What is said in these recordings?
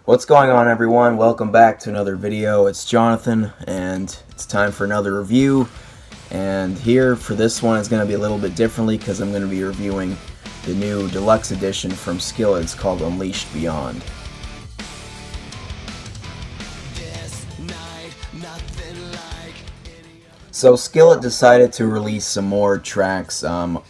What's going on, everyone? Welcome back to another video. It's Jonathan and it's time for another review, and here for this one it's going to be a little bit differently because I'm going to be reviewing the new deluxe edition from Skillet. It's called Unleashed Beyond. So Skillet decided to release some more tracks, 5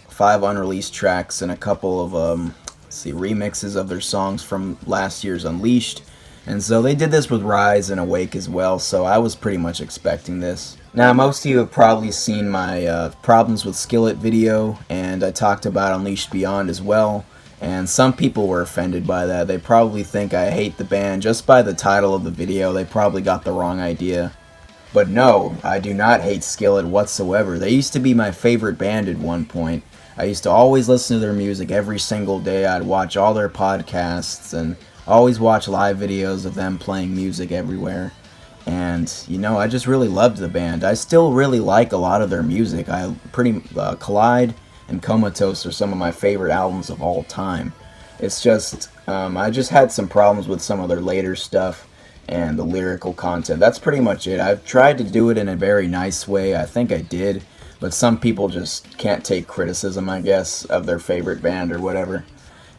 unreleased tracks and a couple of remixes of their songs from last year's Unleashed. And so they did this with Rise and Awake as well, so I was pretty much expecting this. Now, most of you have probably seen my Problems with Skillet video, and I talked about Unleashed Beyond as well, and some people were offended by that. They probably think I hate the band just by the title of the video. They probably got the wrong idea. But no, I do not hate Skillet whatsoever. They used to be my favorite band at one point. I used to always listen to their music every single day. I'd watch all their podcasts and always watch live videos of them playing music everywhere. And, I just really loved the band. I still really like a lot of their music. Collide and Comatose are some of my favorite albums of all time. It's just, I just had some problems with some of their later stuff and the lyrical content. That's pretty much it. I've tried to do it in a very nice way. I think I did. But some people just can't take criticism, I guess, of their favorite band or whatever.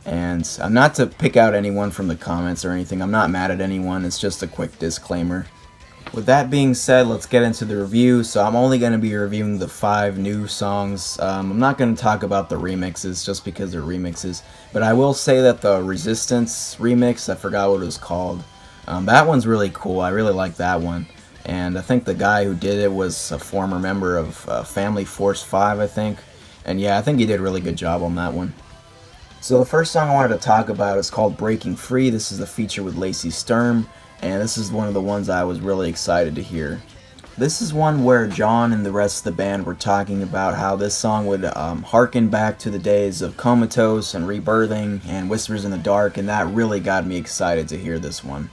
And I'm not to pick out anyone from the comments or anything. I'm not mad at anyone. It's just a quick disclaimer. With that being said, let's get into the review. So I'm only going to be reviewing the 5 new songs. I'm not going to talk about the remixes just because they're remixes. But I will say that the Resistance remix, I forgot what it was called. That one's really cool. I really like that one. And I think the guy who did it was a former member of Family Force 5, I think. And yeah, I think he did a really good job on that one. So the first song I wanted to talk about is called Breaking Free. This is the feature with Lacey Sturm, and this is one of the ones I was really excited to hear. This is one where John and the rest of the band were talking about how this song would harken back to the days of Comatose and Rebirthing and Whispers in the Dark, and that really got me excited to hear this one.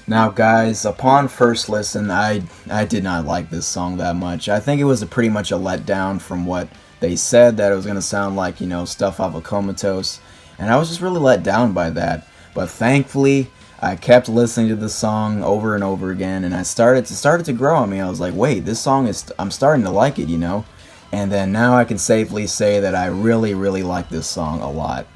Now guys, upon first listen, I did not like this song that much. I think it was pretty much a letdown from what they said, that it was going to sound like, stuff off of Comatose. And I was just really let down by that. But thankfully, I kept listening to the song over and over again, and it started to grow on me. I was like, wait, this song I'm starting to like it, And then now I can safely say that I really, really like this song a lot.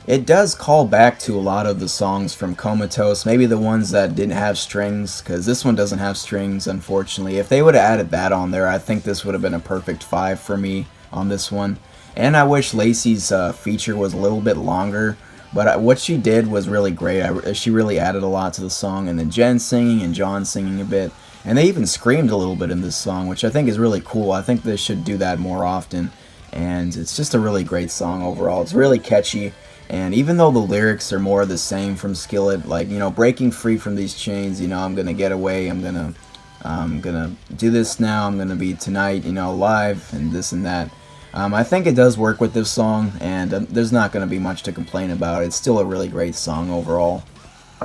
It does call back to a lot of the songs from Comatose, maybe the ones that didn't have strings, because this one doesn't have strings, unfortunately. If they would have added that on there, I think this would have been a perfect 5 for me on this one. And I wish Lacey's feature was a little bit longer, but what she did was really great. She really added a lot to the song, and then Jen singing and John singing a bit. And they even screamed a little bit in this song, which I think is really cool. I think they should do that more often. And it's just a really great song overall. It's really catchy. And even though the lyrics are more the same from Skillet, like, breaking free from these chains, I'm going to get away, I'm going to do this now, I'm going to be tonight, alive, and this and that. I think it does work with this song, and there's not going to be much to complain about. It's still a really great song overall.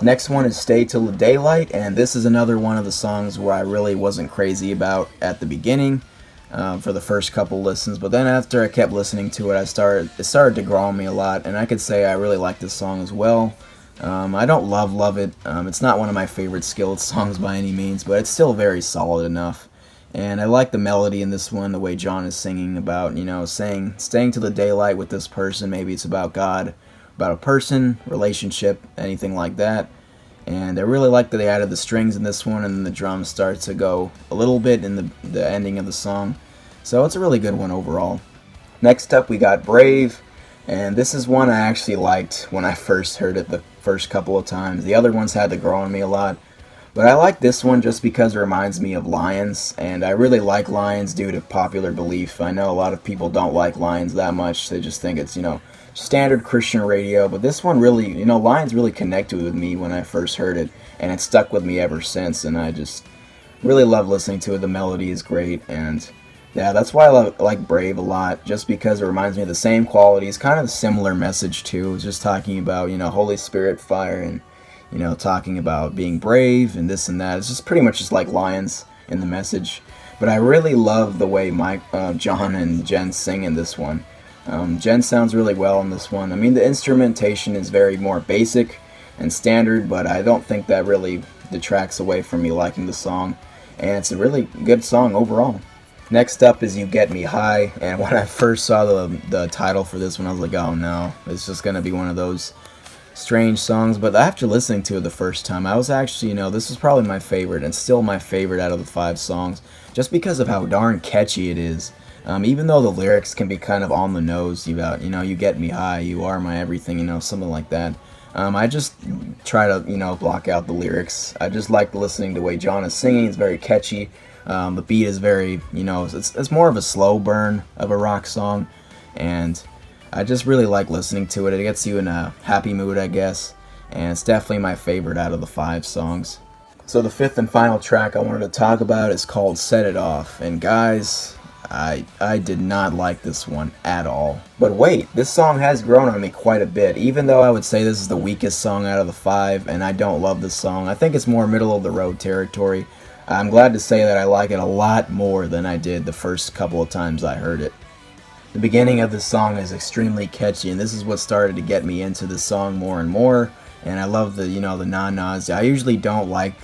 Next one is Stay Till the Daylight, and this is another one of the songs where I really wasn't crazy about at the beginning for the first couple listens, but then after I kept listening to it, it started to grow on me a lot, and I could say I really like this song as well. I don't love it. It's not one of my favorite Skillet songs by any means, but it's still very solid enough. And I like the melody in this one, the way John is singing about, staying till the daylight with this person. Maybe it's about God, about a person, relationship, anything like that. And I really like that they added the strings in this one, and then the drums start to go a little bit in the ending of the song. So it's a really good one overall. Next up we got Brave, and this is one I actually liked when I first heard it the first couple of times. The other ones had to grow on me a lot. But I like this one just because it reminds me of Lions, and I really like Lions due to popular belief. I know a lot of people don't like Lions that much. They just think it's, standard Christian radio. But this one really, Lions really connected with me when I first heard it, and it stuck with me ever since, and I just really love listening to it. The melody is great, and yeah, that's why I like Brave a lot, just because it reminds me of the same qualities, kind of a similar message too. It's just talking about, Holy Spirit, fire, and talking about being brave and this and that. It's just pretty much just like Lions in the message. But I really love the way John and Jen sing in this one. Jen sounds really well in this one. I mean, the instrumentation is very more basic and standard, but I don't think that really detracts away from me liking the song, and it's a really good song overall. Next up is You Get Me High, and when I first saw the title for this one, I was like, oh no, it's just going to be one of those strange songs. But after listening to it the first time, I was actually, this is probably my favorite, and still my favorite out of the 5 songs, just because of how darn catchy it is. Even though the lyrics can be kind of on the nose about, you get me high, you are my everything, something like that. I just try to, block out the lyrics. I just like listening to the way John is singing. It's very catchy. The beat is very, it's more of a slow burn of a rock song, and I just really like listening to it. It gets you in a happy mood, I guess, and it's definitely my favorite out of the 5 songs. So the 5th and final track I wanted to talk about is called Set It Off, and guys, I did not like this one at all. But wait, this song has grown on me quite a bit, even though I would say this is the weakest song out of the 5, and I don't love this song. I think it's more middle of the road territory. I'm glad to say that I like it a lot more than I did the first couple of times I heard it. The beginning of the song is extremely catchy, and this is what started to get me into the song more and more. And I love the, the na-nas. I usually don't like,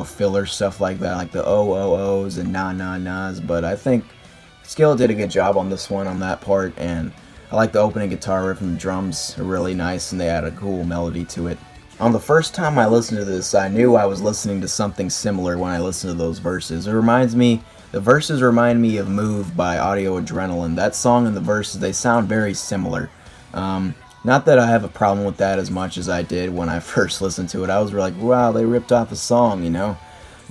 filler stuff like that, like the oh-oh-ohs and na-na-nas, but I think Skillet did a good job on this one, on that part, and I like the opening guitar riff and the drums are really nice, and they add a cool melody to it. On the first time I listened to this, I knew I was listening to something similar when I listened to those verses. The verses remind me of Move by Audio Adrenaline. That song and the verses, they sound very similar. Not that I have a problem with that as much as I did when I first listened to it. I was like, wow, they ripped off a song,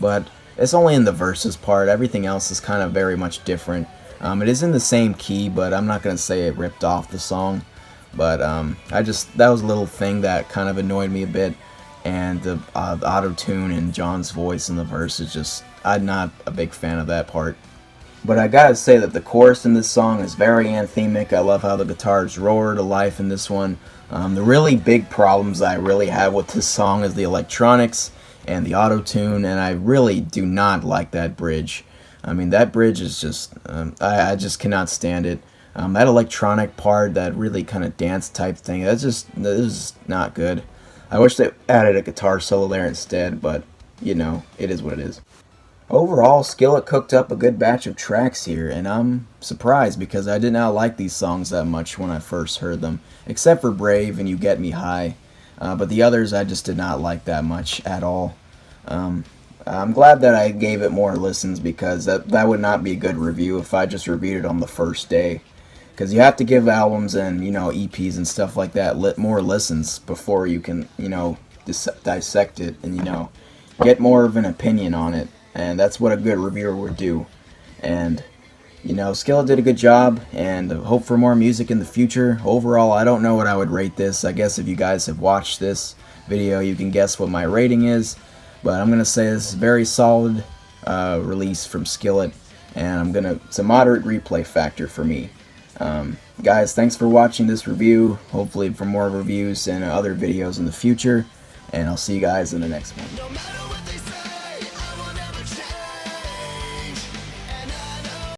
But it's only in the verses part. Everything else is kind of very much different. It is in the same key, but I'm not going to say it ripped off the song. But that was a little thing that kind of annoyed me a bit, and the auto-tune and John's voice in the verse is just, I'm not a big fan of that part. But I gotta say that the chorus in this song is very anthemic. I love how the guitars roar to life in this one. The really big problems I really have with this song is the electronics and the auto-tune, and I really do not like that bridge. I mean, that bridge is just, I just cannot stand it. That electronic part, that really kind of dance type thing, that is not good. I wish they added a guitar solo there instead, but, it is what it is. Overall, Skillet cooked up a good batch of tracks here, and I'm surprised because I did not like these songs that much when I first heard them, except for Brave and You Get Me High. But the others I just did not like that much at all. I'm glad that I gave it more listens, because that would not be a good review if I just reviewed it on the first day. Because you have to give albums and, EPs and stuff like that more listens before you can, dissect it and, get more of an opinion on it. And that's what a good reviewer would do. And, Skillet did a good job, and hope for more music in the future. Overall, I don't know what I would rate this. I guess if you guys have watched this video, you can guess what my rating is. But I'm going to say this is a very solid release from Skillet, and it's a moderate replay factor for me. Guys, thanks for watching this review. Hopefully for more reviews and other videos in the future, and I'll see you guys in the next one.